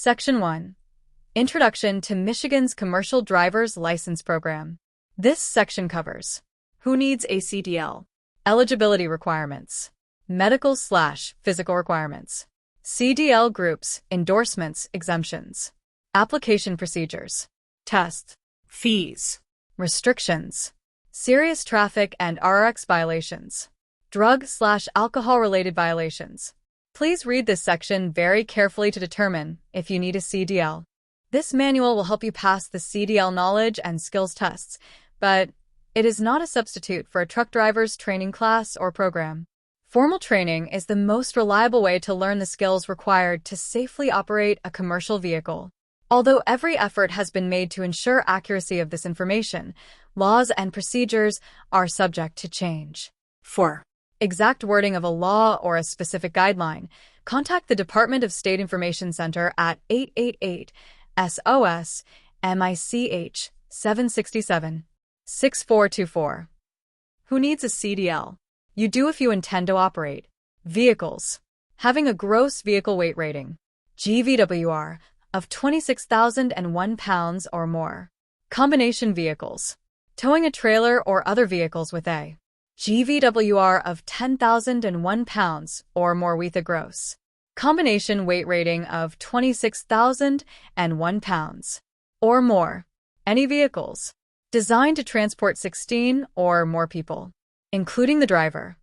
Section 1. Introduction to Michigan's Commercial Driver's License Program. This section covers who needs a CDL, eligibility requirements, medical/physical requirements, CDL groups, endorsements, exemptions, application procedures, tests, fees, restrictions, serious traffic and RX violations, drug/alcohol-related violations. Please read this section very carefully to determine if you need a CDL. This manual will help you pass the CDL knowledge and skills tests, but it is not a substitute for a truck driver's training class or program. Formal training is the most reliable way to learn the skills required to safely operate a commercial vehicle. Although every effort has been made to ensure accuracy of this information, laws and procedures are subject to change. For exact wording of a law or a specific guideline, contact the Department of State Information Center at 888-SOS-MICH 767-6424. Who needs a CDL? You do if you intend to operate vehicles having a gross vehicle weight rating, GVWR, of 26,001 pounds or more. Combination vehicles, towing a trailer or other vehicles with a GVWR of 10,001 pounds or more with a gross combination weight rating of 26,001 pounds or more. Any vehicles designed to transport 16 or more people, including the driver,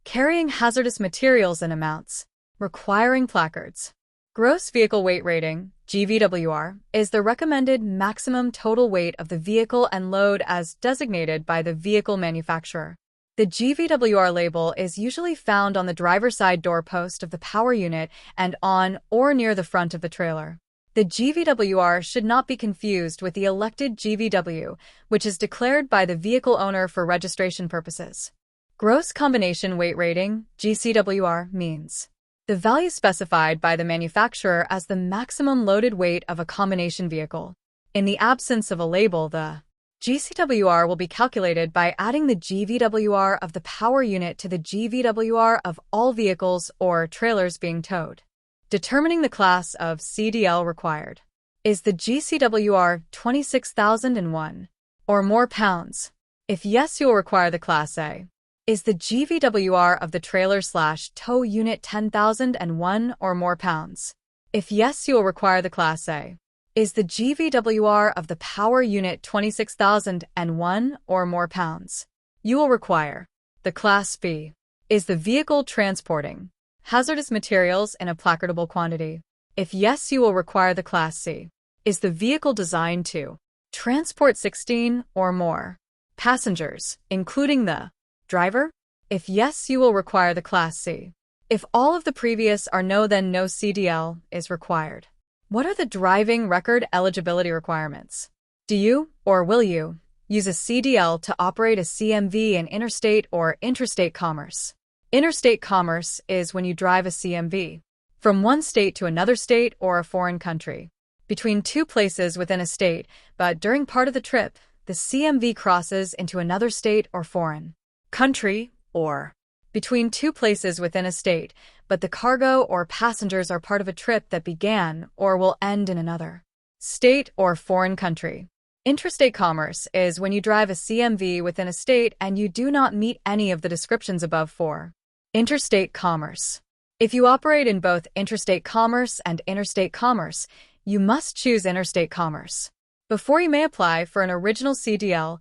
carrying hazardous materials and amounts, requiring placards. Gross vehicle weight rating, GVWR, is the recommended maximum total weight of the vehicle and load as designated by the vehicle manufacturer. The GVWR label is usually found on the driver's side doorpost of the power unit and on or near the front of the trailer. The GVWR should not be confused with the elected GVW, which is declared by the vehicle owner for registration purposes. Gross combination weight rating, GCWR, means the value specified by the manufacturer as the maximum loaded weight of a combination vehicle. In the absence of a label, the GCWR will be calculated by adding the GVWR of the power unit to the GVWR of all vehicles or trailers being towed. Determining the class of CDL required. Is the GCWR 26,001 or more pounds? If yes, you will require the Class A. Is the GVWR of the trailer/tow unit 10,001 or more pounds? If yes, you will require the Class A. Is the GVWR of the power unit 26,001 or more pounds? You will require the Class B. Is the vehicle transporting hazardous materials in a placardable quantity? If yes, you will require the Class C. Is the vehicle designed to transport 16 or more passengers, including the driver? If yes, you will require the Class C. If all of the previous are no, then no CDL is required. What are the driving record eligibility requirements? Do you, or will you, use a CDL to operate a CMV in interstate or intrastate commerce? Interstate commerce is when you drive a CMV from one state to another state or a foreign country, between two places within a state, but during part of the trip, the CMV crosses into another state or foreign country, or between two places within a state, but the cargo or passengers are part of a trip that began or will end in another state or foreign country. Intrastate commerce is when you drive a CMV within a state and you do not meet any of the descriptions above for interstate commerce. If you operate in both intrastate commerce and interstate commerce, you must choose interstate commerce. Before you may apply for an original CDL,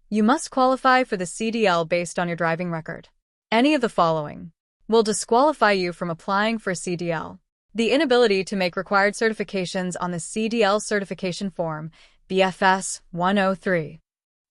you must qualify for the CDL based on your driving record. Any of the following will disqualify you from applying for CDL. The inability to make required certifications on the CDL certification form, BFS 103.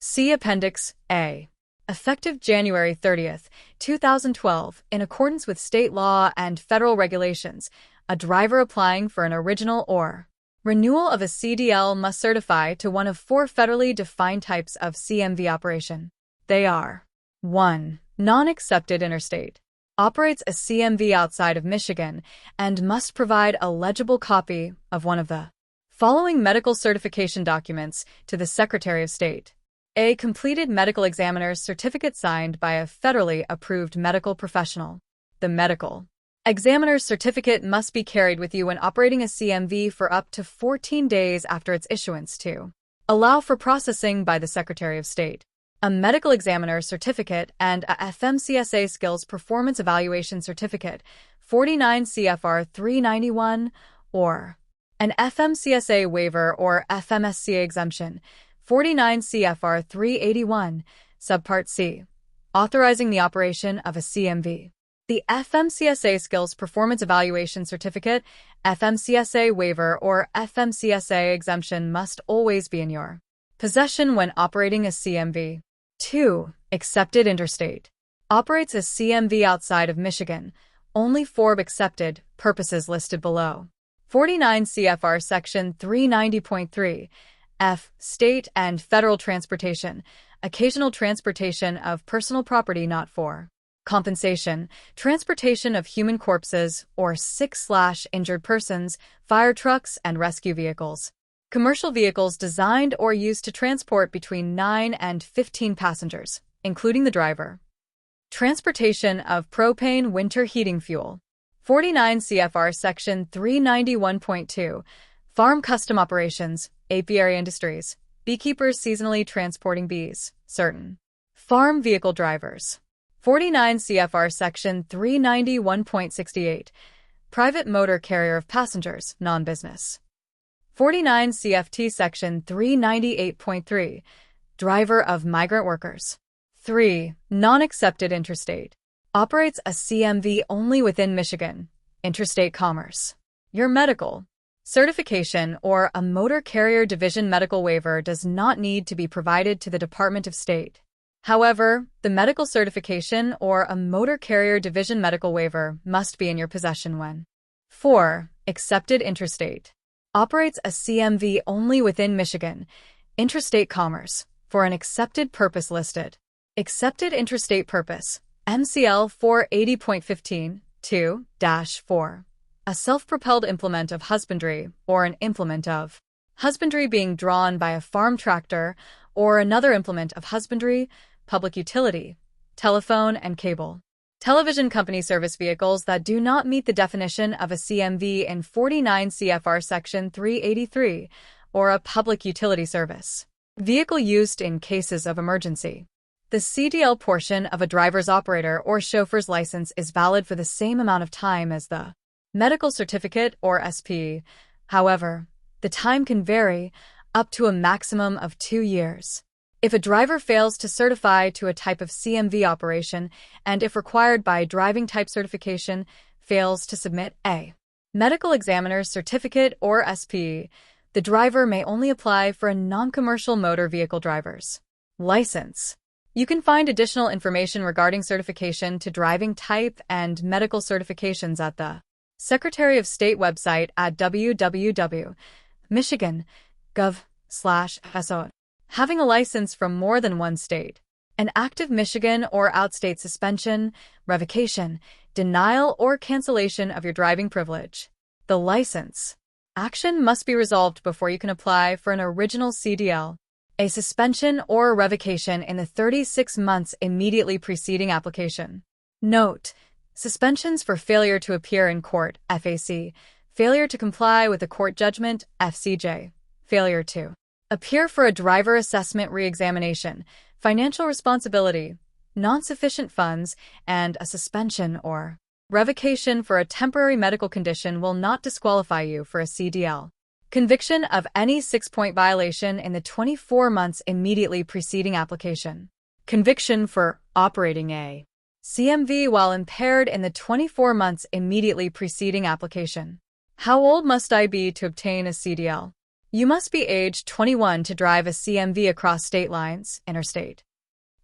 See Appendix A. Effective January 30th, 2012, in accordance with state law and federal regulations, a driver applying for an original or renewal of a CDL must certify to one of four federally defined types of CMV operation. They are: 1. Non-accepted interstate. Operates a CMV outside of Michigan and must provide a legible copy of one of the following medical certification documents to the Secretary of State. A completed medical examiner's certificate signed by a federally approved medical professional. The medical Examiner's certificate must be carried with you when operating a CMV for up to 14 days after its issuance to allow for processing by the Secretary of State. A medical examiner's certificate and a FMCSA skills performance evaluation certificate, 49 CFR 391, or an FMCSA waiver or FMSCA exemption, 49 CFR 381, Subpart C, authorizing the operation of a CMV. The FMCSA Skills Performance Evaluation Certificate, FMCSA waiver, or FMCSA exemption must always be in your possession when operating a CMV. 2. Accepted interstate. Operates a CMV outside of Michigan, only for accepted purposes listed below. 49 CFR Section 390.3, F. State and federal transportation, occasional transportation of personal property not for compensation, transportation of human corpses or sick/injured persons, fire trucks and rescue vehicles. Commercial vehicles designed or used to transport between 9 and 15 passengers, including the driver. Transportation of propane winter heating fuel. 49 CFR Section 391.2, Farm Custom Operations, Apiary Industries, beekeepers seasonally transporting bees, certain. Farm vehicle drivers. 49 CFR Section 391.68, Private motor carrier of passengers, non-business. 49 CFT Section 398.3, Driver of migrant workers. 3. Non-accepted interstate. Operates a CMV only within Michigan. Interstate commerce. Your medical certification or a motor carrier division medical waiver does not need to be provided to the Department of State. However, the medical certification or a motor carrier division medical waiver must be in your possession when 4. Accepted interstate. Operates a CMV only within Michigan. Interstate commerce, for an accepted purpose listed. Accepted interstate purpose, MCL 480.15, 2-4. A self-propelled implement of husbandry or an implement of husbandry being drawn by a farm tractor or another implement of husbandry, public utility, telephone and cable. Television company service vehicles that do not meet the definition of a CMV in 49 CFR Section 383, or a public utility service. Vehicle used in cases of emergency. The CDL portion of a driver's operator or chauffeur's license is valid for the same amount of time as the medical certificate or SP. However, the time can vary up to a maximum of 2 years. If a driver fails to certify to a type of CMV operation, and if required by driving type certification, fails to submit a medical examiner's certificate or SP, the driver may only apply for a non-commercial motor vehicle driver's license. You can find additional information regarding certification to driving type and medical certifications at the Secretary of State website at www.michigan.gov/SO. Having a license from more than one state. An active Michigan or outstate suspension, revocation, denial, or cancellation of your driving privilege. The license action must be resolved before you can apply for an original CDL. A suspension or revocation in the 36 months immediately preceding application. Note: suspensions for failure to appear in court, FAC, failure to comply with a court judgment, FCJ, failure to appear for a driver assessment re-examination, financial responsibility, non-sufficient funds, and a suspension or revocation for a temporary medical condition will not disqualify you for a CDL. Conviction of any 6-point violation in the 24 months immediately preceding application. Conviction for operating a CMV while impaired in the 24 months immediately preceding application. How old must I be to obtain a CDL? You must be age 21 to drive a CMV across state lines, interstate.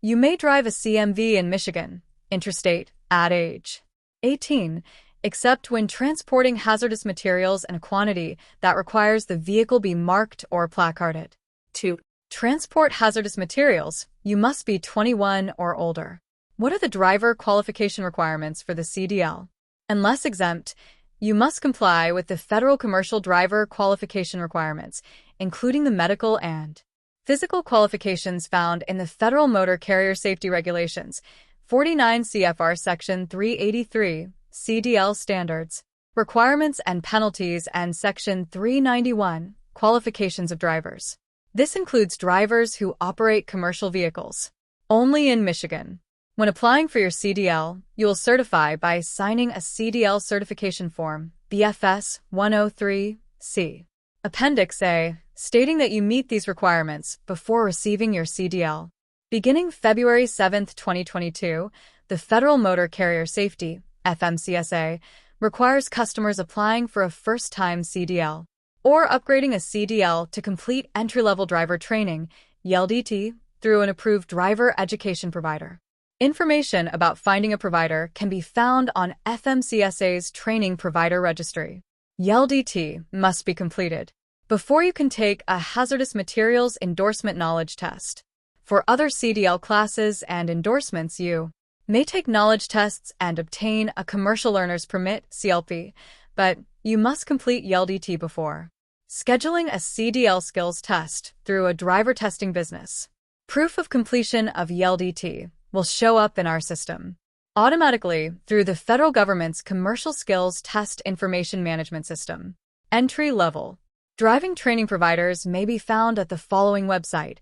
You may drive a CMV in Michigan, interstate, at age 18, except when transporting hazardous materials in a quantity that requires the vehicle be marked or placarded. 2. Transport hazardous materials, you must be 21 or older. What are the driver qualification requirements for the CDL? Unless exempt, you must comply with the federal commercial driver qualification requirements, including the medical and physical qualifications found in the Federal Motor Carrier Safety Regulations, 49 CFR Section 383, CDL standards, requirements and penalties, and Section 391, qualifications of drivers. This includes drivers who operate commercial vehicles. Only in Michigan. When applying for your CDL, you will certify by signing a CDL certification form, BFS 103C. Appendix A, stating that you meet these requirements before receiving your CDL. Beginning February 7, 2022, the Federal Motor Carrier Safety, FMCSA, requires customers applying for a first-time CDL or upgrading a CDL to complete entry-level driver training, ELDT, through an approved driver education provider. Information about finding a provider can be found on FMCSA's Training Provider Registry. ELDT must be completed before you can take a Hazardous Materials Endorsement Knowledge Test. For other CDL classes and endorsements, you may take knowledge tests and obtain a Commercial Learner's Permit, CLP, but you must complete ELDT before scheduling a CDL skills test through a driver testing business. Proof of completion of ELDT will show up in our system automatically through the federal government's Commercial Skills Test Information Management System. Entry-level driving training providers may be found at the following website,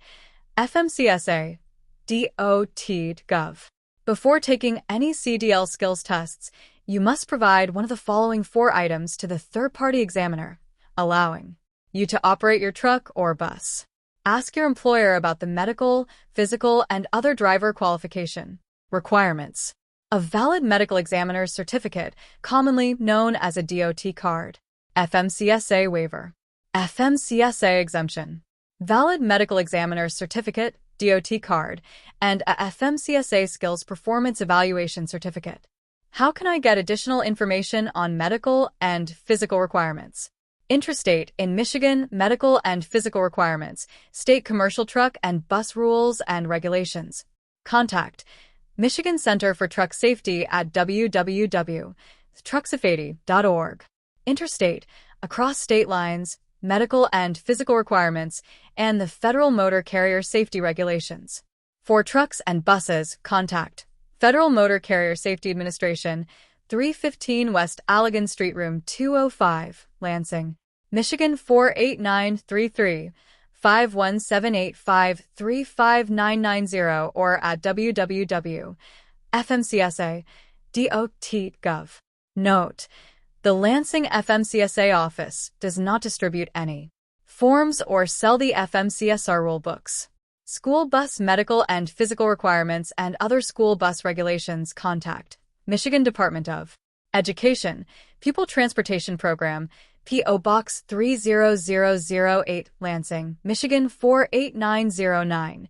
fmcsa.dot.gov. Before taking any CDL skills tests, you must provide one of the following 4 items to the third-party examiner, allowing you to operate your truck or bus. Ask your employer about the medical, physical, and other driver qualification requirements. A valid medical examiner's certificate, commonly known as a DOT card. FMCSA waiver. FMCSA exemption. Valid medical examiner's certificate, DOT card, and a FMCSA skills performance evaluation certificate. How can I get additional information on medical and physical requirements? Intrastate in Michigan medical and physical requirements, state commercial truck and bus rules and regulations. Contact Michigan Center for Truck Safety at www.trucksafety.org. Interstate, across state lines, medical and physical requirements, and the Federal Motor Carrier Safety Regulations. For trucks and buses, contact Federal Motor Carrier Safety Administration, 315 West Allegan Street, Room 205, Lansing, Michigan 48933, 51785-35990, or at www.fmcsa.dot.gov. Note: the Lansing FMCSA office does not distribute any forms or sell the FMCSR rule books. School bus medical and physical requirements and other school bus regulations. Contact Michigan Department of Education, Pupil Transportation Program, P.O. Box 30008, Lansing, Michigan 48909,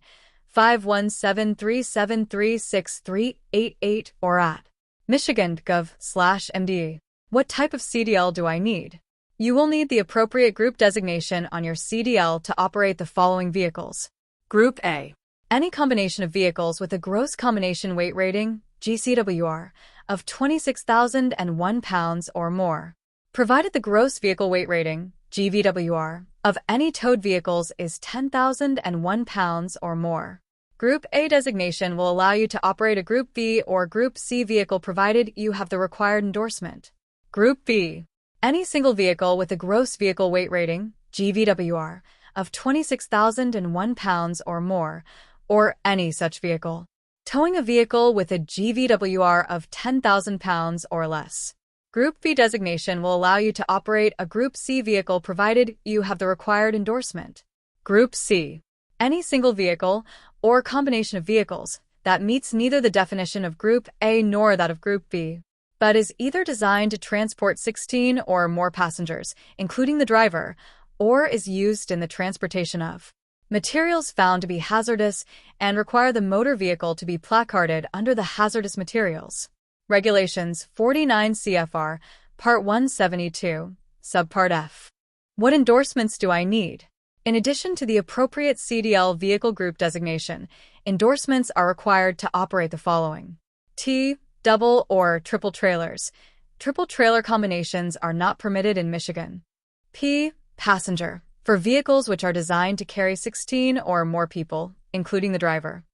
517-373-6388, or at michigan.gov/MD. What type of CDL do I need? You will need the appropriate group designation on your CDL to operate the following vehicles. Group A. Any combination of vehicles with a gross combination weight rating, GCWR, of 26,001 pounds or more. Provided the gross vehicle weight rating, GVWR, of any towed vehicles is 10,001 pounds or more. Group A designation will allow you to operate a Group B or Group C vehicle provided you have the required endorsement. Group B. Any single vehicle with a gross vehicle weight rating, GVWR, of 26,001 pounds or more, or any such vehicle. Towing a vehicle with a GVWR of 10,000 pounds or less. Group B designation will allow you to operate a Group C vehicle provided you have the required endorsement. Group C. Any single vehicle or combination of vehicles that meets neither the definition of Group A nor that of Group B, but is either designed to transport 16 or more passengers, including the driver, or is used in the transportation of materials found to be hazardous and require the motor vehicle to be placarded under the Hazardous Materials Regulations 49 CFR, Part 172, Subpart F. What endorsements do I need? In addition to the appropriate CDL vehicle group designation, endorsements are required to operate the following. T, double or triple trailers. Triple trailer combinations are not permitted in Michigan. P, passenger, for vehicles which are designed to carry 16 or more people, including the driver.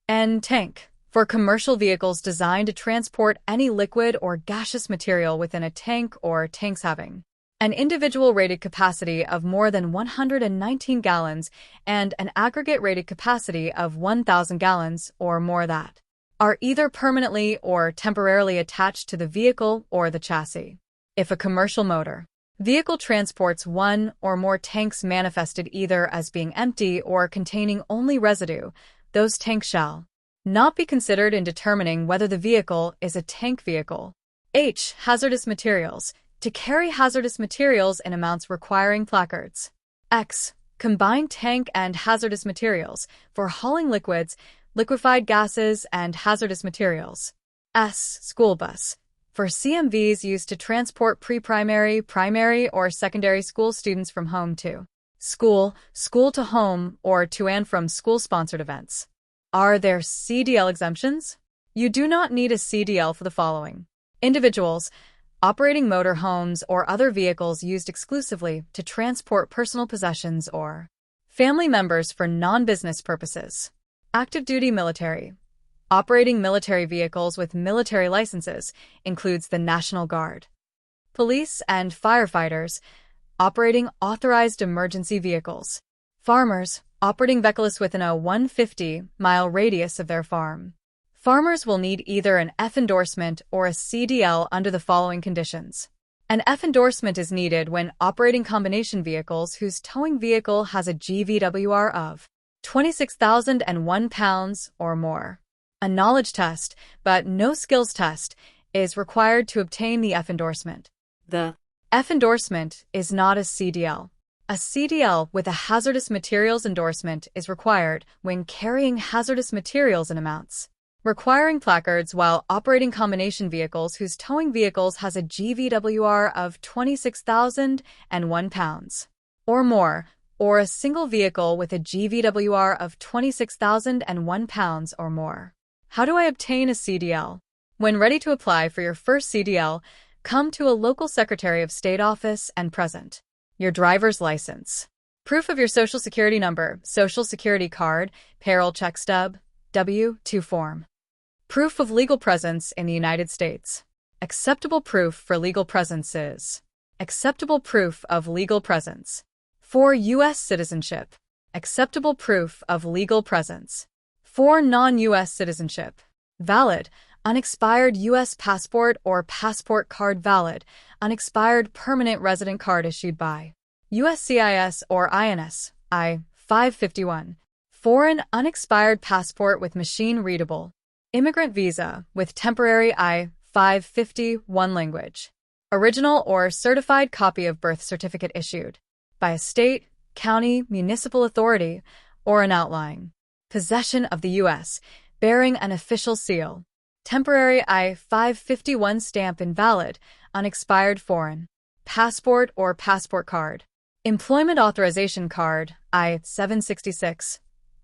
N, tank, For commercial vehicles designed to transport any liquid or gaseous material within a tank or tanks having an individual rated capacity of more than 119 gallons and an aggregate rated capacity of 1,000 gallons or more that are either permanently or temporarily attached to the vehicle or the chassis. If a commercial motor vehicle transports one or more tanks manifested either as being empty or containing only residue, those tanks shall not be considered in determining whether the vehicle is a tank vehicle. H. Hazardous materials. To carry hazardous materials in amounts requiring placards. X. Combined tank and hazardous materials for hauling liquids, liquefied gases, and hazardous materials. S. School bus. For CMVs used to transport pre-primary, primary, or secondary school students from home to school, school to home, or to and from school-sponsored events. Are there CDL exemptions? You do not need a CDL for the following. Individuals operating motor homes or other vehicles used exclusively to transport personal possessions or family members for non-business purposes. Active duty military. Operating military vehicles with military licenses includes the National Guard. Police and firefighters operating authorized emergency vehicles. Farmers operating vehicles within a 150-mile radius of their farm. Farmers will need either an F endorsement or a CDL under the following conditions. An F endorsement is needed when operating combination vehicles whose towing vehicle has a GVWR of 26,001 pounds or more. A knowledge test, but no skills test, is required to obtain the F endorsement. The F endorsement is not a CDL. A CDL with a hazardous materials endorsement is required when carrying hazardous materials in amounts requiring placards while operating combination vehicles whose towing vehicles has a GVWR of 26,001 pounds or more, or a single vehicle with a GVWR of 26,001 pounds or more. How do I obtain a CDL? When ready to apply for your first CDL, come to a local Secretary of State office and present your driver's license, proof of your Social Security number, Social Security card, payroll check stub, W-2 form. Proof of legal presence in the United States. Acceptable proof for legal presence is acceptable proof of legal presence. For U.S. citizenship, acceptable proof of legal presence. For non-U.S. citizenship, valid, unexpired U.S. passport or passport card valid, unexpired permanent resident card issued by USCIS or INS, I-551. Foreign unexpired passport with machine-readable. Immigrant visa with temporary I-551 language. Original or certified copy of birth certificate issued by a state, county, municipal authority, or an outlying possession of the U.S. bearing an official seal. Temporary I-551 stamp invalid, unexpired foreign passport or passport card. Employment authorization card, I-766,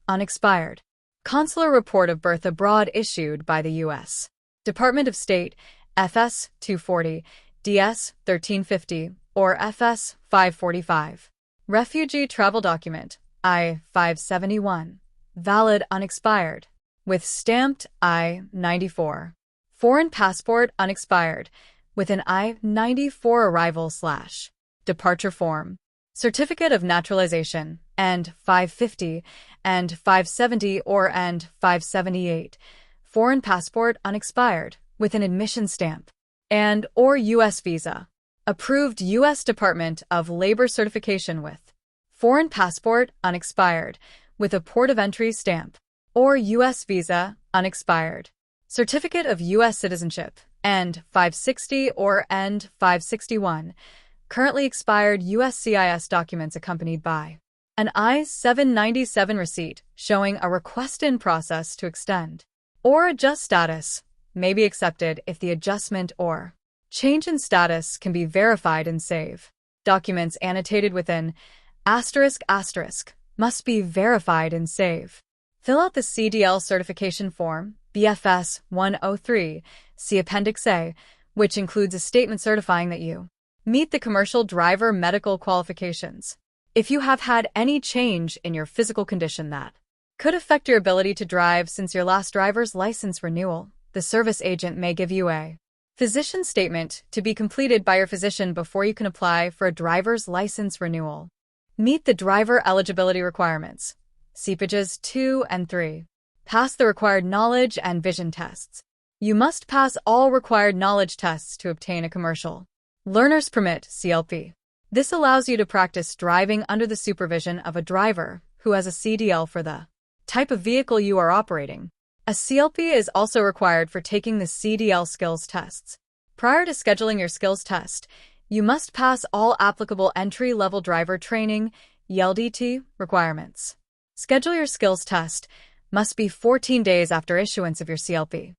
unexpired. Consular report of birth abroad issued by the U.S. Department of State, FS 240, DS 1350, or FS 545. Refugee travel document, I-571, valid unexpired, with stamped I-94. Foreign passport unexpired, with an I-94 arrival/departure form. Certificate of naturalization, and 550, and 570 or and 578. Foreign passport unexpired, with an admission stamp. And or U.S. visa. Approved U.S. Department of Labor certification with foreign passport unexpired, with a port of entry stamp. Or U.S. visa unexpired. Certificate of U.S. citizenship, and 560 or and 561. Currently expired USCIS documents accompanied by an I-797 receipt showing a request in process to extend or adjust status may be accepted if the adjustment or change in status can be verified in SAVE. Documents annotated within *** must be verified in SAVE. Fill out the CDL certification form, BFS 103, see Appendix A, which includes a statement certifying that you meet the commercial driver medical qualifications. If you have had any change in your physical condition that could affect your ability to drive since your last driver's license renewal. The service agent may give you a physician statement to be completed by your physician before you can apply for a driver's license renewal. Meet the driver eligibility requirements. CPages 2 and 3. Pass the required knowledge and vision tests. You must pass all required knowledge tests to obtain a commercial learner's permit, CLP. This allows you to practice driving under the supervision of a driver who has a CDL for the type of vehicle you are operating. A CLP is also required for taking the CDL skills tests. Prior to scheduling your skills test, you must pass all applicable entry-level driver training (ELDT) requirements. Schedule your skills test must be 14 days after issuance of your CLP.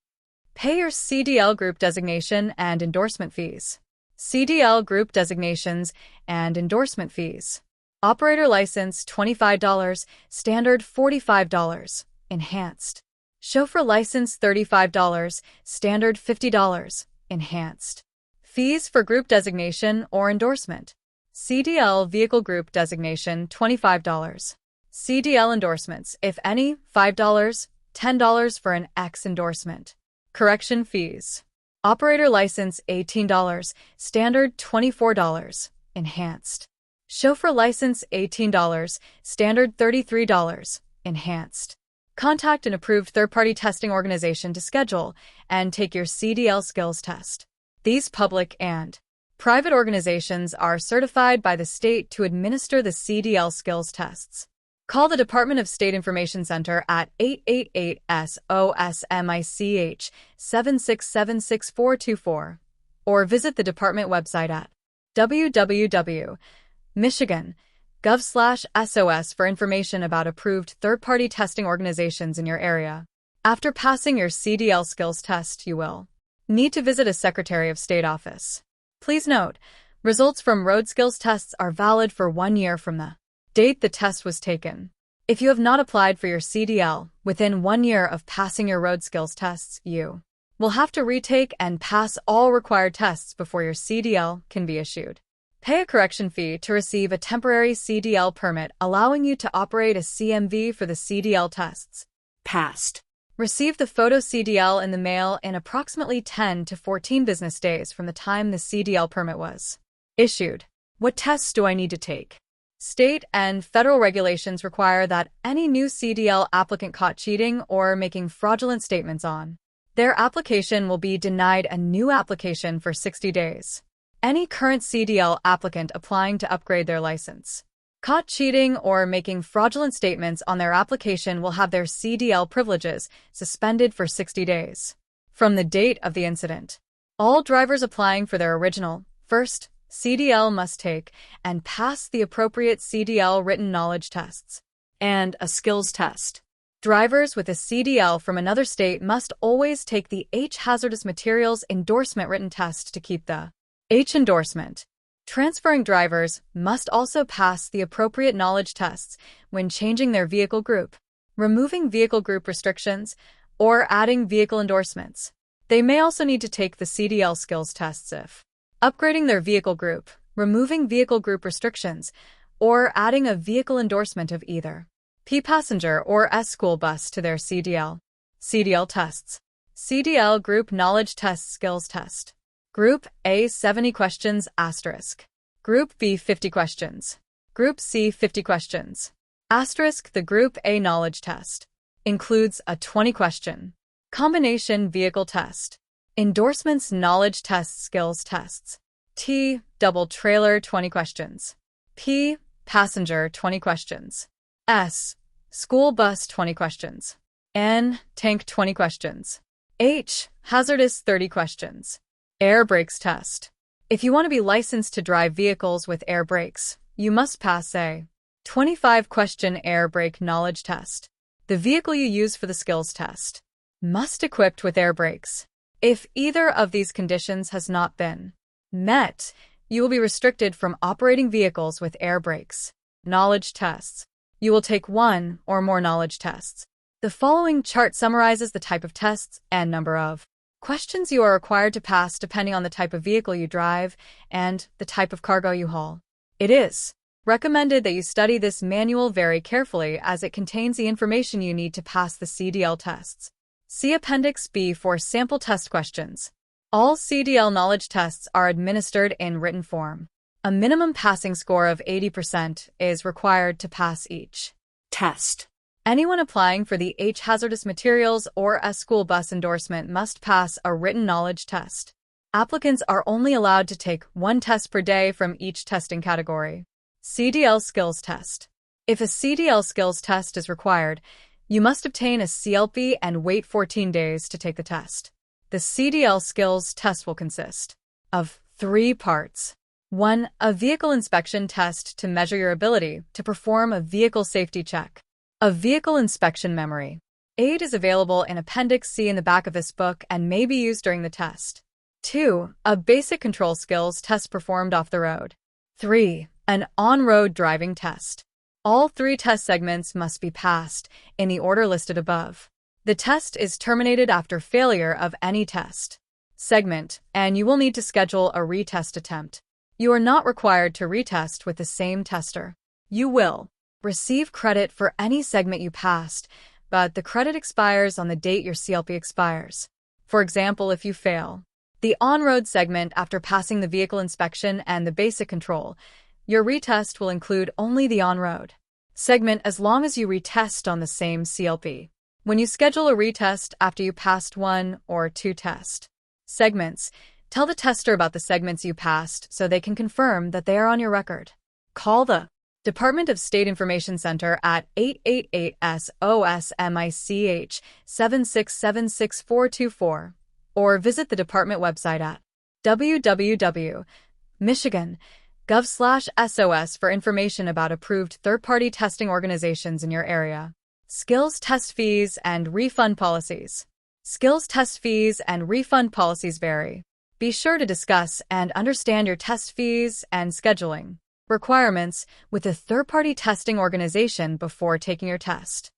Pay your CDL group designation and endorsement fees. CDL group designations and endorsement fees. Operator license $25, standard $45, enhanced. Chauffeur license $35, standard $50, enhanced. Fees for group designation or endorsement. CDL vehicle group designation $25. CDL endorsements, if any, $5, $10 for an X endorsement. Correction fees. Operator license $18, standard $24, enhanced. Chauffeur license $18, standard $33, enhanced. Contact an approved third-party testing organization to schedule and take your CDL skills test. These public and private organizations are certified by the state to administer the CDL skills tests. Call the Department of State Information Center at 888-SOSMICH 7676424 or visit the department website at www.michigan.gov/SOS for information about approved third-party testing organizations in your area. After passing your CDL skills test, you will need to visit a Secretary of State office. Please note, results from road skills tests are valid for 1 year from the date the test was taken. If you have not applied for your CDL within 1 year of passing your road skills tests, you will have to retake and pass all required tests before your CDL can be issued. Pay a correction fee to receive a temporary CDL permit allowing you to operate a CMV for the CDL tests. Passed. Receive the photo CDL in the mail in approximately 10 to 14 business days from the time the CDL permit was issued. What tests do I need to take? State and federal regulations require that any new CDL applicant caught cheating or making fraudulent statements on their application will be denied a new application for 60 days. Any current CDL applicant applying to upgrade their license caught cheating or making fraudulent statements on their application will have their CDL privileges suspended for 60 days from the date of the incident. All drivers applying for their original, first, CDL must take and pass the appropriate CDL written knowledge tests and a skills test. Drivers with a CDL from another state must always take the H hazardous materials endorsement written test to keep the H endorsement. Transferring drivers must also pass the appropriate knowledge tests when changing their vehicle group, removing vehicle group restrictions, or adding vehicle endorsements. They may also need to take the CDL skills tests if upgrading their vehicle group, removing vehicle group restrictions, or adding a vehicle endorsement of either P passenger or S school bus to their CDL. CDL tests. CDL Group Knowledge Test Skills Test. Group A 70 questions asterisk. Group B 50 questions. Group C 50 questions. Asterisk. The Group A knowledge test includes a 20-question combination vehicle test. Endorsements knowledge test skills tests. T double trailer 20 questions. P passenger 20 questions. S school bus 20 questions. N tank 20 questions. H hazardous 30 questions. Air brakes test. If you want to be licensed to drive vehicles with air brakes, you must pass a 25-question air brake knowledge test. The vehicle you use for the skills test must be equipped with air brakes. If either of these conditions has not been met, you will be restricted from operating vehicles with air brakes. Knowledge tests. You will take one or more knowledge tests. The following chart summarizes the type of tests and number of questions you are required to pass depending on the type of vehicle you drive and the type of cargo you haul. It is Recommended that you study this manual very carefully as it contains the information you need to pass the CDL tests. See Appendix B for sample test questions. All CDL knowledge tests are administered in written form. A minimum passing score of 80% is required to pass each test. Anyone applying for the H hazardous materials or a school bus endorsement must pass a written knowledge test. Applicants are only allowed to take one test per day from each testing category. CDL skills test. If a CDL skills test is required, you must obtain a CLP and wait 14 days to take the test. The CDL skills test will consist of 3 parts. 1. A vehicle inspection test to measure your ability to perform a vehicle safety check. A vehicle inspection memory. Aid is available in Appendix C in the back of this book and may be used during the test. 2. A basic control skills test performed off the road. 3. An on-road driving test. All 3 test segments must be passed in the order listed above. The test is terminated after failure of any test segment, and you will need to schedule a retest attempt. You are not required to retest with the same tester. You will receive credit for any segment you passed, but the credit expires on the date your CLP expires. For example, if you fail the on-road segment after passing the vehicle inspection and the basic control, your retest will include only the on-road segment as long as you retest on the same CLP. When you schedule a retest after you passed 1 or 2 test segments, tell the tester about the segments you passed so they can confirm that they are on your record. Call the Department of State Information Center at 888-SOS-MICH 7676424 or visit the department website at www.michigan.gov/SOS for information about approved third-party testing organizations in your area. Skills test fees and refund policies. Skills test fees and refund policies vary. Be sure to discuss and understand your test fees and scheduling requirements with a third-party testing organization before taking your test.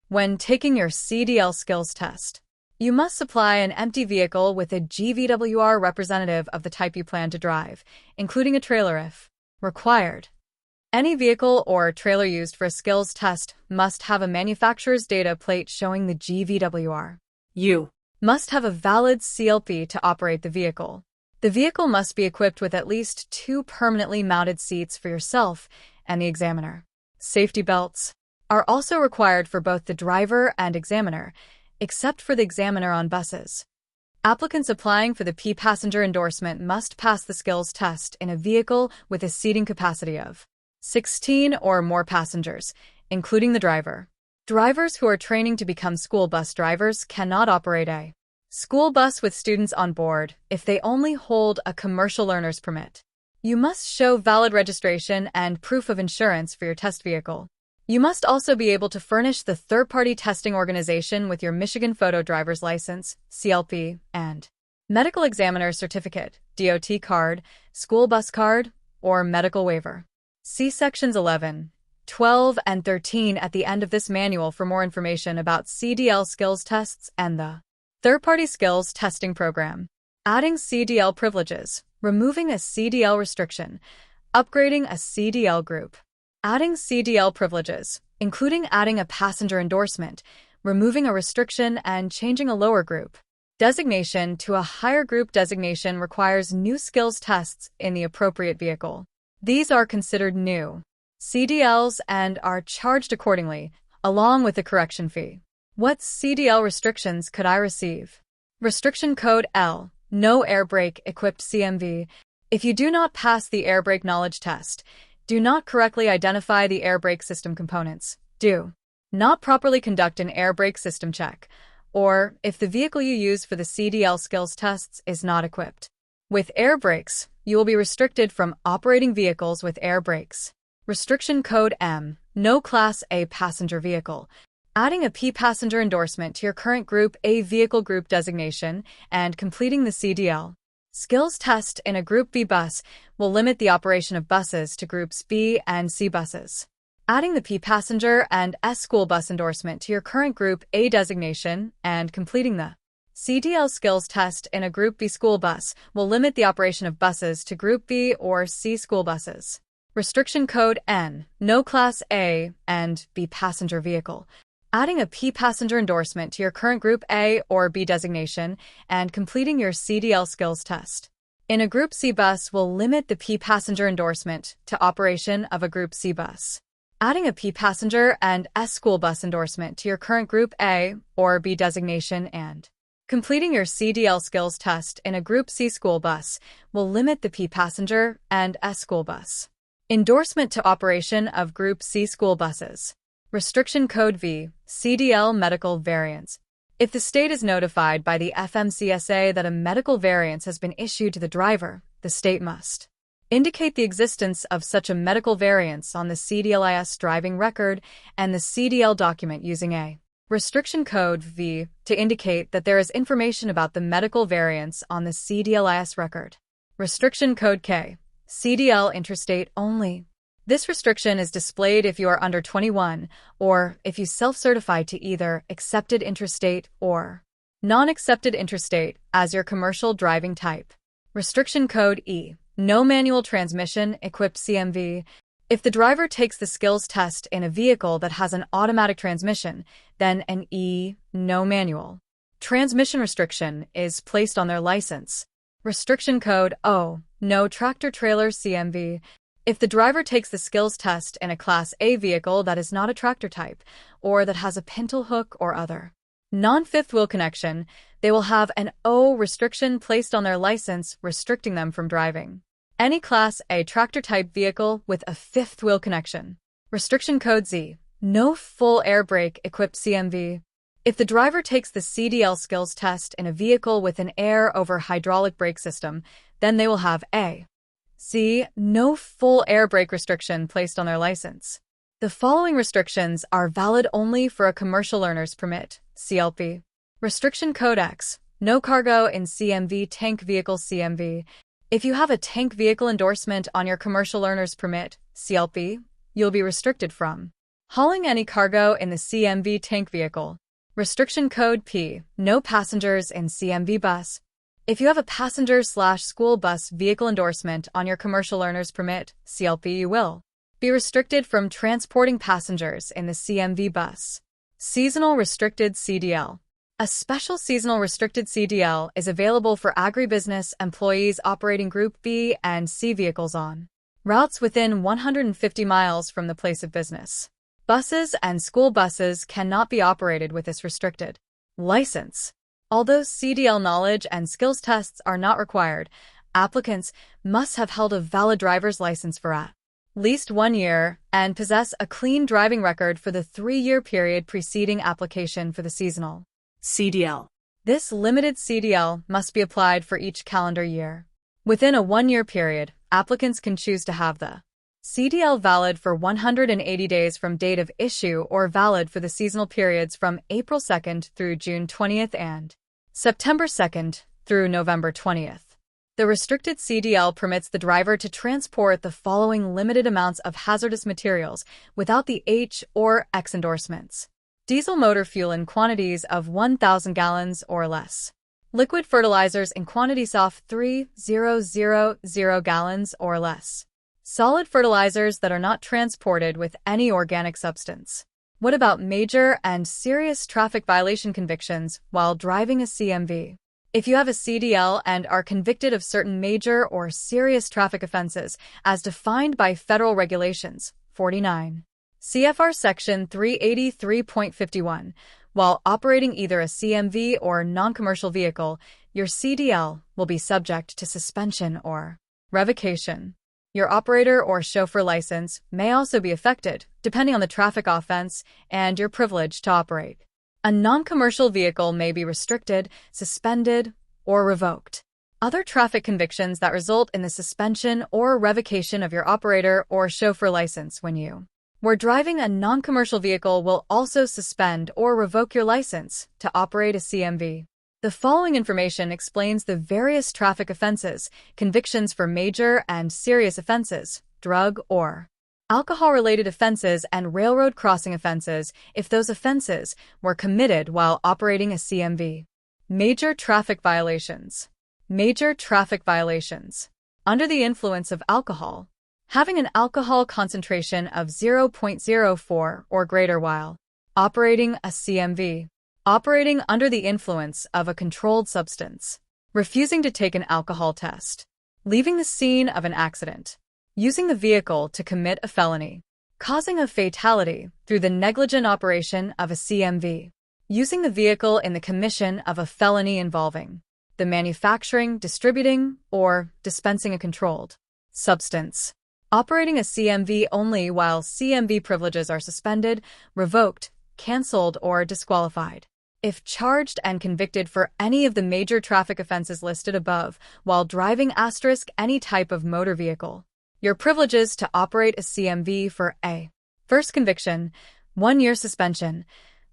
When taking your CDL skills test, you must supply an empty vehicle with a GVWR representative of the type you plan to drive, including a trailer if required. Any vehicle or trailer used for a skills test must have a manufacturer's data plate showing the GVWR. You must have a valid CLP to operate the vehicle. The vehicle must be equipped with at least 2 permanently mounted seats for yourself and the examiner. Safety belts are also required for both the driver and examiner, except for the examiner on buses. Applicants applying for the P-passenger endorsement must pass the skills test in a vehicle with a seating capacity of 16 or more passengers, including the driver. Drivers who are training to become school bus drivers cannot operate a school bus with students on board if they only hold a commercial learner's permit. You must show valid registration and proof of insurance for your test vehicle. You must also be able to furnish the third-party testing organization with your Michigan Photo Driver's License, CLP, and medical examiner certificate, DOT card, school bus card, or medical waiver. See sections 11, 12, and 13 at the end of this manual for more information about CDL skills tests and the third-party skills testing program. Adding CDL privileges, removing a CDL restriction, upgrading a CDL group. Adding CDL privileges, including adding a passenger endorsement, removing a restriction, and changing a lower group designation to a higher group designation requires new skills tests in the appropriate vehicle. These are considered new CDLs and are charged accordingly, along with a correction fee. What CDL restrictions could I receive? Restriction Code L, No Air Brake Equipped CMV. If you do not pass the air brake knowledge test, do not correctly identify the air brake system components, do not properly conduct an air brake system check, or if the vehicle you use for the CDL skills tests is not equipped with air brakes, you will be restricted from operating vehicles with air brakes. Restriction Code M, No Class A Passenger Vehicle. Adding a P-passenger endorsement to your current Group A vehicle group designation and completing the CDL skills test in a Group B bus will limit the operation of buses to Groups B and C buses. Adding the P passenger and S school bus endorsement to your current Group A designation and completing the CDL skills test in a Group B school bus will limit the operation of buses to Group B or C school buses. Restriction Code N, no Class A and B passenger vehicle. Adding a P passenger endorsement to your current Group A or B designation and completing your CDL skills test in a Group C bus will limit the P passenger endorsement to operation of a Group C bus. Adding a P passenger and S school bus endorsement to your current Group A or B designation and completing your CDL skills test in a Group C school bus will limit the P passenger and S school bus endorsement to operation of Group C school buses. Restriction Code V, CDL medical variance. If the state is notified by the FMCSA that a medical variance has been issued to the driver, the state must indicate the existence of such a medical variance on the CDLIS driving record and the CDL document using a Restriction Code V to indicate that there is information about the medical variance on the CDLIS record. Restriction Code K, CDL interstate only. This restriction is displayed if you are under 21 or if you self-certify to either accepted interstate or non-accepted interstate as your commercial driving type. Restriction Code E, no manual transmission equipped CMV. If the driver takes the skills test in a vehicle that has an automatic transmission, then an E, no manual transmission restriction is placed on their license. Restriction Code O, no tractor-trailer CMV. If the driver takes the skills test in a Class A vehicle that is not a tractor type or that has a pintle hook or other non-fifth wheel connection, they will have an O restriction placed on their license restricting them from driving any Class A tractor type vehicle with a fifth wheel connection. Restriction Code Z, no full air brake equipped CMV. If the driver takes the CDL skills test in a vehicle with an air over hydraulic brake system, then they will have a C, no full air brake restriction placed on their license. The following restrictions are valid only for a commercial learner's permit, CLP. Restriction Code X, no cargo in CMV tank vehicle CMV. If you have a tank vehicle endorsement on your commercial learner's permit, CLP, you'll be restricted from hauling any cargo in the CMV tank vehicle. Restriction Code P, no passengers in CMV bus. If you have a passenger/school bus vehicle endorsement on your commercial learner's permit, CLP, you will be restricted from transporting passengers in the CMV bus. Seasonal Restricted CDL. A special seasonal restricted CDL is available for agribusiness employees operating Group B and C vehicles on routes within 150 miles from the place of business. Buses and school buses cannot be operated with this restricted license. Although CDL knowledge and skills tests are not required, applicants must have held a valid driver's license for at least 1 year and possess a clean driving record for the 3-year period preceding application for the seasonal CDL. This limited CDL must be applied for each calendar year. Within a 1-year period, applicants can choose to have the CDL valid for 180 days from date of issue or valid for the seasonal periods from April 2nd through June 20th and September 2nd through November 20th. The restricted CDL permits the driver to transport the following limited amounts of hazardous materials without the H or X endorsements. Diesel motor fuel in quantities of 1,000 gallons or less. Liquid fertilizers in quantities of 3,000 gallons or less. Solid fertilizers that are not transported with any organic substance. What about major and serious traffic violation convictions while driving a CMV? If you have a CDL and are convicted of certain major or serious traffic offenses as defined by federal regulations, 49 CFR Section 383.51, while operating either a CMV or non-commercial vehicle, your CDL will be subject to suspension or revocation. Your operator or chauffeur license may also be affected, depending on the traffic offense and your privilege to operate. A non-commercial vehicle may be restricted, suspended, or revoked. Other traffic convictions that result in the suspension or revocation of your operator or chauffeur license when you were driving a non-commercial vehicle will also suspend or revoke your license to operate a CMV. The following information explains the various traffic offenses, convictions for major and serious offenses, drug or Alcohol-related offenses and railroad crossing offenses if those offenses were committed while operating a CMV. Major traffic violations. Major traffic violations. Under the influence of alcohol. Having an alcohol concentration of 0.04 or greater while operating a CMV. Operating under the influence of a controlled substance. Refusing to take an alcohol test. Leaving the scene of an accident. Using the vehicle to commit a felony. Causing a fatality through the negligent operation of a CMV. Using the vehicle in the commission of a felony involving the manufacturing, distributing, or dispensing a controlled substance. Operating a CMV only while CMV privileges are suspended, revoked, canceled, or disqualified. If charged and convicted for any of the major traffic offenses listed above while driving * any type of motor vehicle. Your privileges to operate a CMV for a first conviction, 1-year suspension,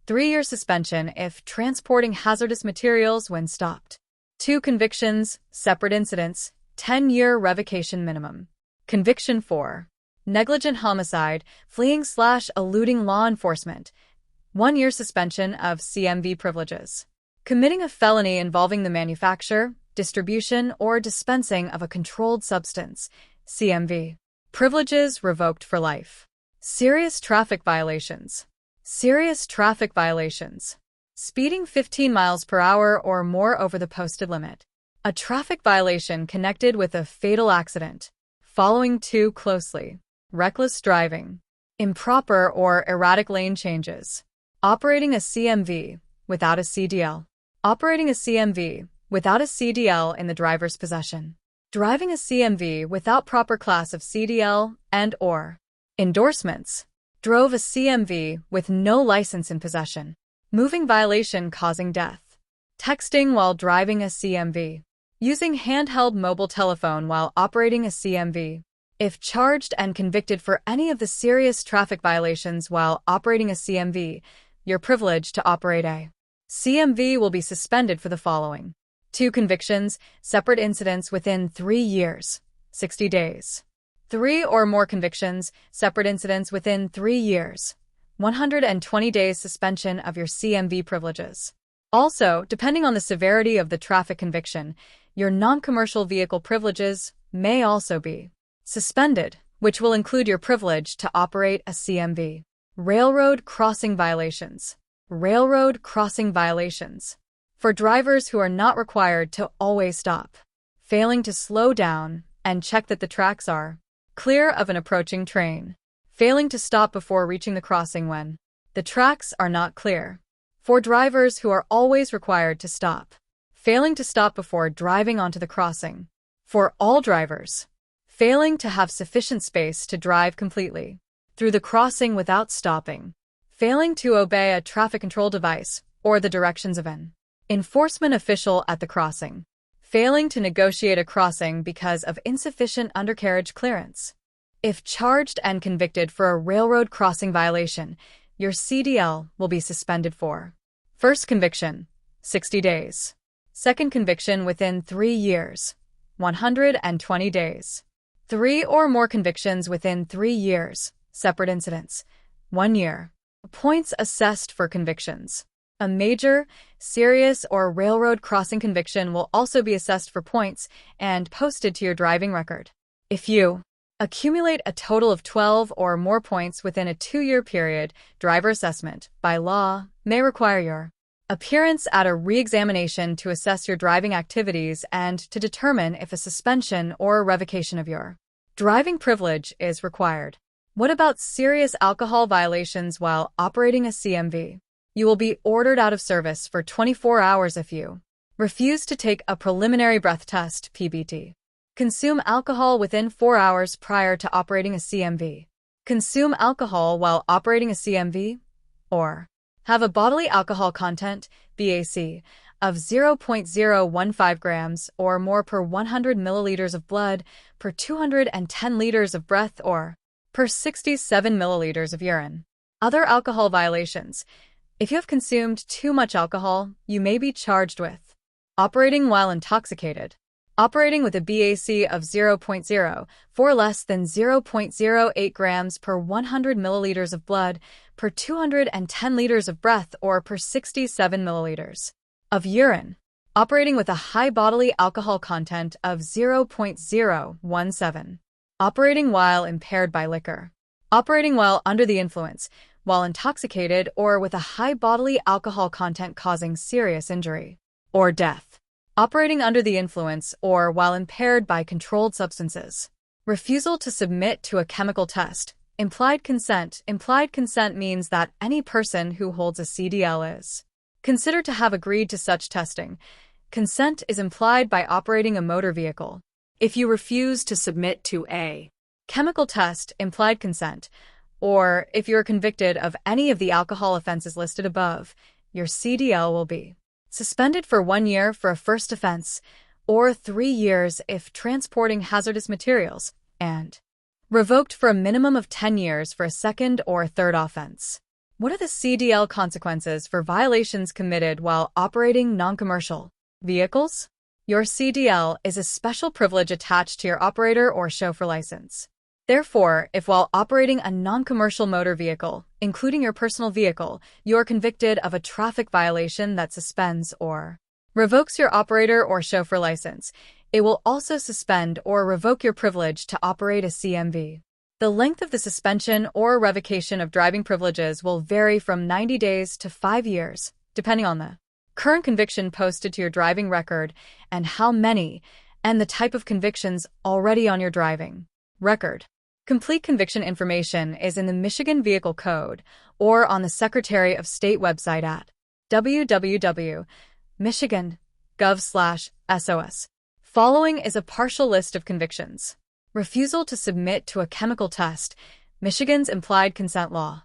3-year suspension if transporting hazardous materials when stopped. 2 convictions, separate incidents, 10-year revocation minimum. Conviction 4. Negligent homicide, fleeing/eluding law enforcement, 1-year suspension of CMV privileges. Committing a felony involving the manufacture, distribution, or dispensing of a controlled substance, CMV. Privileges revoked for life. Serious traffic violations. Serious traffic violations. Speeding 15 miles per hour or more over the posted limit. A traffic violation connected with a fatal accident. Following too closely. Reckless driving. Improper or erratic lane changes. Operating a CMV without a CDL. Operating a CMV without a CDL in the driver's possession. Driving a CMV without proper class of CDL and/or endorsements. Drove a CMV with no license in possession. Moving violation causing death. Texting while driving a CMV. Using handheld mobile telephone while operating a CMV. If charged and convicted for any of the serious traffic violations while operating a CMV, your privilege to operate a CMV will be suspended for the following: 2 convictions, separate incidents within 3 years, 60 days. 3 or more convictions, separate incidents within 3 years, 120 days suspension of your CMV privileges. Also, depending on the severity of the traffic conviction, your non-commercial vehicle privileges may also be suspended, which will include your privilege to operate a CMV. Railroad crossing violations. Railroad crossing violations. For drivers who are not required to always stop. Failing to slow down and check that the tracks are clear of an approaching train. Failing to stop before reaching the crossing when the tracks are not clear. For drivers who are always required to stop. Failing to stop before driving onto the crossing. For all drivers. Failing to have sufficient space to drive completely through the crossing without stopping. Failing to obey a traffic control device or the directions of an enforcement official at the crossing. Failing to negotiate a crossing because of insufficient undercarriage clearance. If charged and convicted for a railroad crossing violation, your CDL will be suspended for first conviction, 60 days. Second conviction within 3 years, 120 days. 3 or more convictions within 3 years, separate incidents, 1 year. Points assessed for convictions. A major, serious, or railroad crossing conviction will also be assessed for points and posted to your driving record. If you accumulate a total of 12 or more points within a 2-year period, driver assessment, by law, may require your appearance at a re-examination to assess your driving activities and to determine if a suspension or a revocation of your driving privilege is required. What about serious alcohol violations while operating a CMV? You will be ordered out of service for 24 hours if you refuse to take a preliminary breath test, PBT. Consume alcohol within 4 hours prior to operating a CMV. Consume alcohol while operating a CMV, or have a bodily alcohol content, BAC, of 0.015 grams or more per 100 milliliters of blood, per 210 liters of breath, or per 67 milliliters of urine. Other alcohol violations. If you have consumed too much alcohol, you may be charged with operating while intoxicated, Operating with a BAC of 0.04 less than 0.08 grams per 100 milliliters of blood, per 210 liters of breath, or per 67 milliliters of urine. Operating with a high bodily alcohol content of 0.017. Operating while impaired by liquor. Operating while under the influence, while intoxicated, or with a high bodily alcohol content causing serious injury or death. Operating under the influence or while impaired by controlled substances. Refusal to submit to a chemical test. Implied consent. Implied consent means that any person who holds a CDL is considered to have agreed to such testing. Consent is implied by operating a motor vehicle. If you refuse to submit to a chemical test, implied consent, or if you are convicted of any of the alcohol offenses listed above, your CDL will be suspended for 1 year for a first offense, or 3 years if transporting hazardous materials, and revoked for a minimum of 10 years for a second or third offense. What are the CDL consequences for violations committed while operating non-commercial vehicles? Your CDL is a special privilege attached to your operator or chauffeur license. Therefore, if while operating a non-commercial motor vehicle, including your personal vehicle, you are convicted of a traffic violation that suspends or revokes your operator or chauffeur license, it will also suspend or revoke your privilege to operate a CMV. The length of the suspension or revocation of driving privileges will vary from 90 days to 5 years, depending on the current conviction posted to your driving record and how many and the type of convictions already on your driving record. Complete conviction information is in the Michigan Vehicle Code or on the Secretary of State website at www.michigan.gov/SOS. Following is a partial list of convictions. Refusal to submit to a chemical test, Michigan's implied consent law.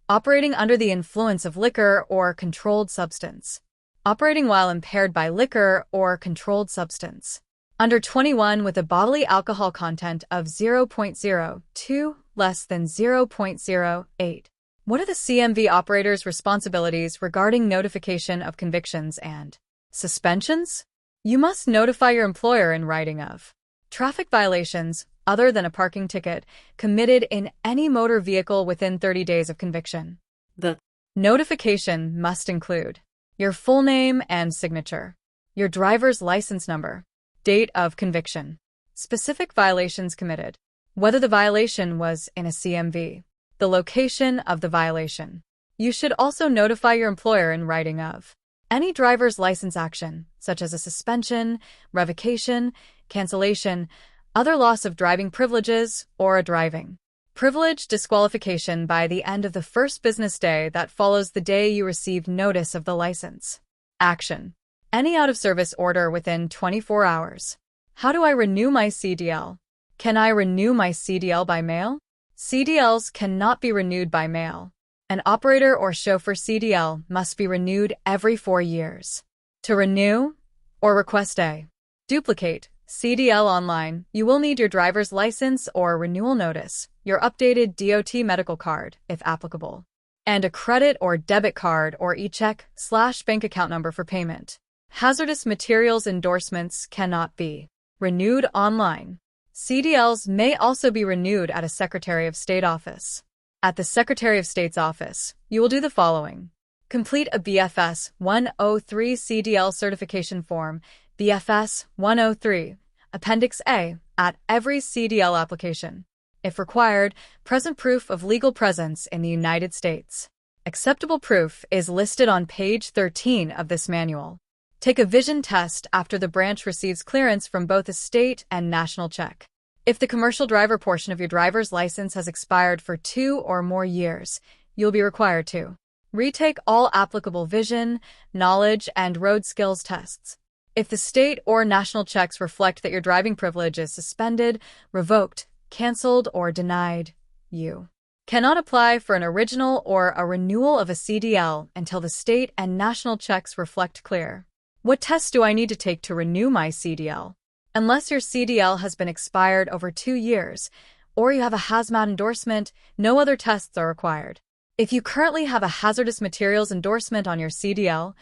Operating under the influence of liquor or controlled substance. Operating while impaired by liquor or controlled substance. Under 21 with a bodily alcohol content of 0.02 less than 0.08. What are the CMV operator's responsibilities regarding notification of convictions and suspensions? You must notify your employer in writing of traffic violations, other than a parking ticket, committed in any motor vehicle within 30 days of conviction. The notification must include your full name and signature, your driver's license number, date of conviction, specific violations committed, whether the violation was in a CMV, the location of the violation. You should also notify your employer in writing of any driver's license action, such as a suspension, revocation, cancellation, other loss of driving privileges, or a driving privilege disqualification by the end of the first business day that follows the day you received notice of the license action. Any out-of-service order within 24 hours. How do I renew my CDL? Can I renew my CDL by mail? CDLs cannot be renewed by mail. An operator or chauffeur CDL must be renewed every 4 years. To renew or request a duplicate CDL online, you will need your driver's license or renewal notice, your updated DOT medical card, if applicable, and a credit or debit card or e-check/bank account number for payment. Hazardous materials endorsements cannot be renewed online. CDLs may also be renewed at a Secretary of State office. At the Secretary of State's office, you will do the following. Complete a BFS 103 CDL certification form, BFS 103, Appendix A, at every CDL application. If required, present proof of legal presence in the United States. Acceptable proof is listed on page 13 of this manual. Take a vision test after the branch receives clearance from both a state and national check. If the commercial driver portion of your driver's license has expired for 2 or more years, you'll be required to retake all applicable vision, knowledge, and road skills tests. If the state or national checks reflect that your driving privilege is suspended, revoked, canceled, or denied, you cannot apply for an original or a renewal of a CDL until the state and national checks reflect clear. What tests do I need to take to renew my CDL? Unless your CDL has been expired over 2 years, or you have a hazmat endorsement, no other tests are required. If you currently have a hazardous materials endorsement on your CDL,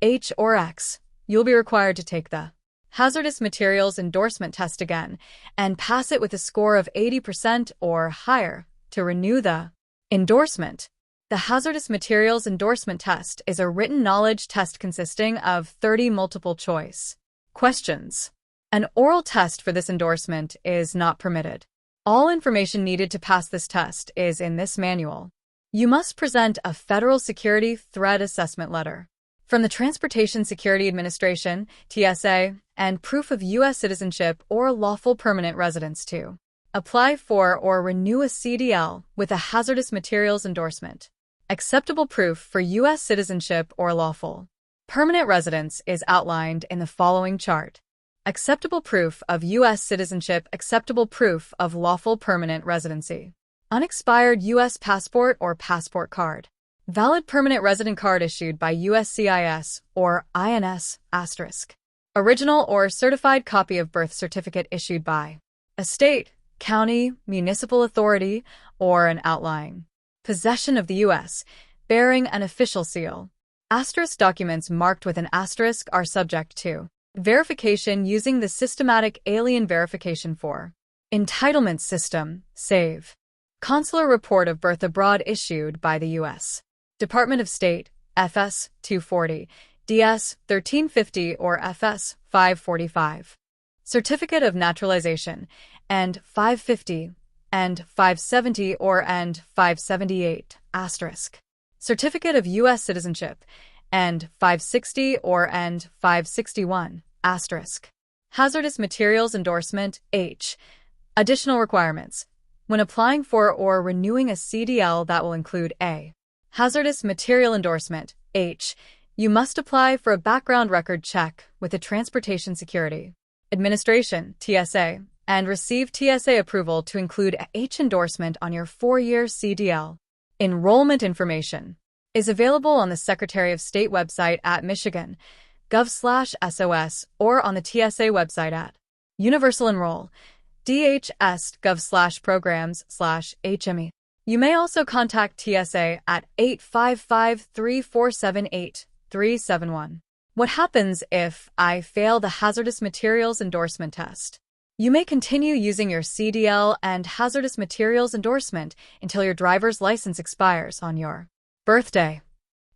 H or X, you'll be required to take the hazardous materials endorsement test again and pass it with a score of 80% or higher to renew the endorsement. The hazardous materials endorsement test is a written knowledge test consisting of 30 multiple-choice questions. An oral test for this endorsement is not permitted. All information needed to pass this test is in this manual. You must present a Federal Security Threat Assessment Letter from the Transportation Security Administration, TSA, and proof of U.S. citizenship or lawful permanent residence to apply for or renew a CDL with a hazardous materials endorsement. Acceptable proof for U.S. citizenship or lawful permanent residence is outlined in the following chart. Acceptable proof of U.S. citizenship, acceptable proof of lawful permanent residency. Unexpired U.S. passport or passport card. Valid permanent resident card issued by USCIS or INS**. Original or certified copy of birth certificate issued by a state, county, municipal authority, or an outlying possession of the U.S., bearing an official seal. Asterisk documents marked with an asterisk are subject to verification using the Systematic Alien Verification for Entitlement System, SAVE. Consular Report of Birth Abroad issued by the U.S. Department of State, FS 240, DS 1350 or FS 545. Certificate of Naturalization, and 550, and 570 or and 578, asterisk. Certificate of U.S. Citizenship, and 560 or and 561, asterisk. Hazardous Materials Endorsement, H. Additional requirements. When applying for or renewing a CDL that will include a hazardous material endorsement, H, you must apply for a background record check with the Transportation Security Administration, TSA, and receive TSA approval to include a H endorsement on your 4-year CDL. Enrollment information is available on the Secretary of State website at michigan.gov/SOS or on the TSA website at Universal Enroll, DHS.gov/programs/HME. You may also contact TSA at 855-3478-371. What happens if I fail the hazardous materials endorsement test? You may continue using your CDL and hazardous materials endorsement until your driver's license expires on your birthday.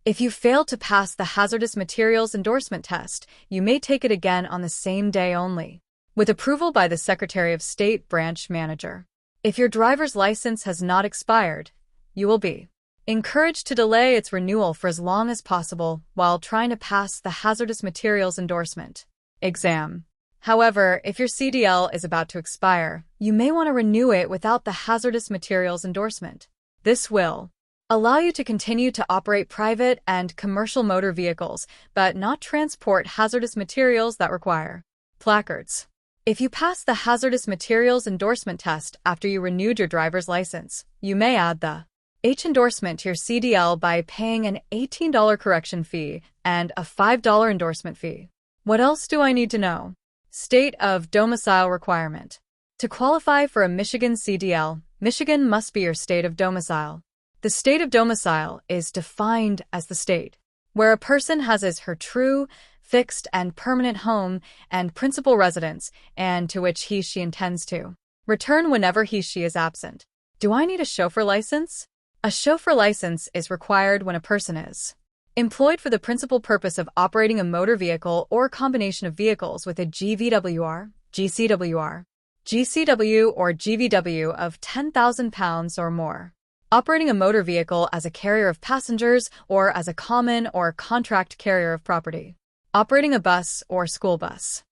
If you fail to pass the hazardous materials endorsement test, you may take it again on the same day only, with approval by the Secretary of State branch manager. If your driver's license has not expired, you will be encouraged to delay its renewal for as long as possible while trying to pass the hazardous materials endorsement exam. However, if your CDL is about to expire, you may want to renew it without the hazardous materials endorsement. This will allow you to continue to operate private and commercial motor vehicles, but not transport hazardous materials that require placards. If you pass the hazardous materials endorsement test after you renewed your driver's license, you may add the H endorsement to your CDL by paying an $18 correction fee and a $5 endorsement fee. What else do I need to know? State of domicile requirement. To qualify for a Michigan CDL, Michigan must be your state of domicile. The state of domicile is defined as the state where a person has as her true, fixed, and permanent home and principal residence, and to which he/she intends to return whenever he/she is absent. Do I need a chauffeur license? A chauffeur license is required when a person is employed for the principal purpose of operating a motor vehicle or combination of vehicles with a GVWR, GCWR, GCW, or GVW of 10,000 pounds or more. Operating a motor vehicle as a carrier of passengers or as a common or contract carrier of property. Operating a bus or school bus.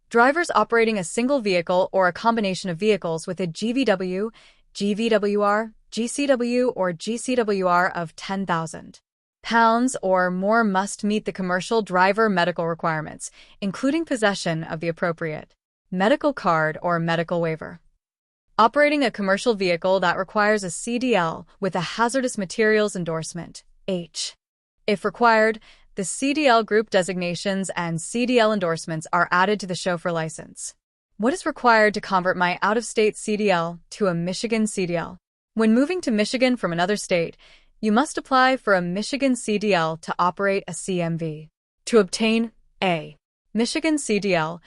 Drivers operating a single vehicle or a combination of vehicles with a GVW, GVWR, GCW, or GCWR of 10,000 pounds or more must meet the commercial driver medical requirements, including possession of the appropriate medical card or medical waiver. Operating a commercial vehicle that requires a CDL with a hazardous materials endorsement, H. If required, the CDL group designations and CDL endorsements are added to the chauffeur license. What is required to convert my out-of-state CDL to a Michigan CDL? When moving to Michigan from another state, you must apply for a Michigan CDL to operate a CMV. To obtain a Michigan CDL,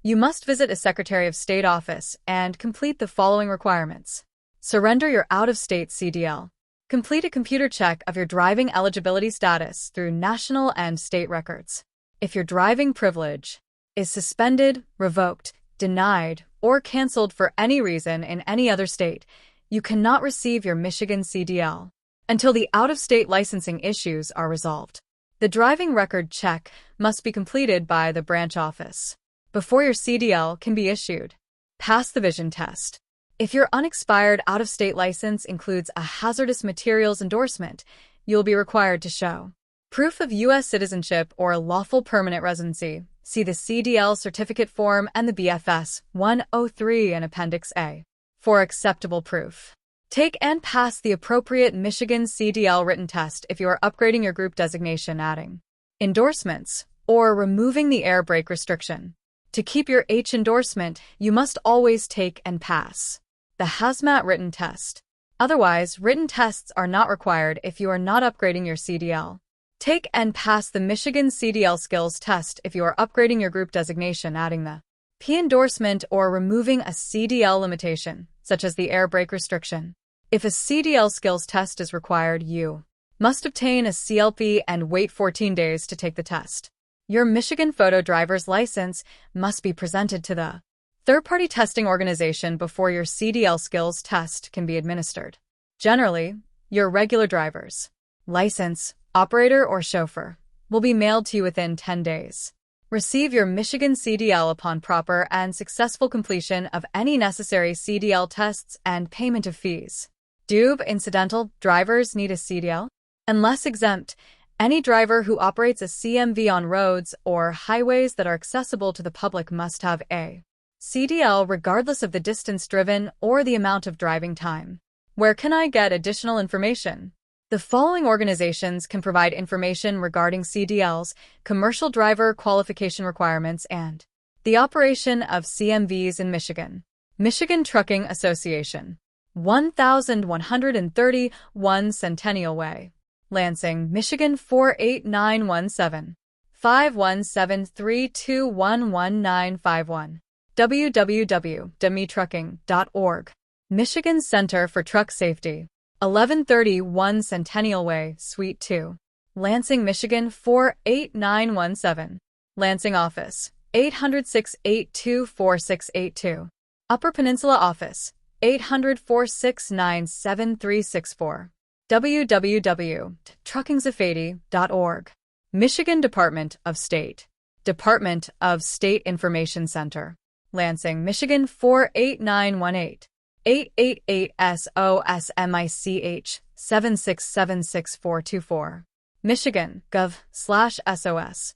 You must visit a Secretary of State office and complete the following requirements. Surrender your out-of-state CDL. Complete a computer check of your driving eligibility status through national and state records. If your driving privilege is suspended, revoked, denied, or canceled for any reason in any other state, you cannot receive your Michigan CDL until the out-of-state licensing issues are resolved. The driving record check must be completed by the branch office before your CDL can be issued. Pass the vision test. If your unexpired out-of-state license includes a hazardous materials endorsement, you'll be required to show proof of U.S. citizenship or lawful permanent residency. See the CDL certificate form and the BFS 103 in Appendix A for acceptable proof. Take and pass the appropriate Michigan CDL written test if you are upgrading your group designation, adding endorsements, or removing the air brake restriction. To keep your H endorsement, you must always take and pass the hazmat written test. Otherwise, written tests are not required if you are not upgrading your CDL. Take and pass the Michigan CDL skills test if you are upgrading your group designation, adding the P endorsement or removing a CDL limitation, such as the air brake restriction. If a CDL skills test is required, you must obtain a CLP and wait 14 days to take the test. Your Michigan photo driver's license must be presented to the third-party testing organization before your CDL skills test can be administered. Generally, your regular driver's license, operator, or chauffeur will be mailed to you within 10 days. Receive your Michigan CDL upon proper and successful completion of any necessary CDL tests and payment of fees. Do incidental drivers need a CDL? Unless exempt, any driver who operates a CMV on roads or highways that are accessible to the public must have a CDL regardless of the distance driven or the amount of driving time. Where can I get additional information? The following organizations can provide information regarding CDLs, commercial driver qualification requirements, and the operation of CMVs in Michigan. Michigan Trucking Association, 1131 Centennial Way, Lansing, Michigan 48917, 51732111951, www.mitrucking.org. Michigan Center for Truck Safety, 1131 Centennial Way, Suite 2, Lansing, Michigan 48917, Lansing Office, 800-682-4682, Upper Peninsula Office, 800-469-7364, www.truckingsafety.org. Michigan Department of State, Department of State Information Center, Lansing, Michigan 48918, 888-SOSMICH 7676424, Michigan Gov/SOS,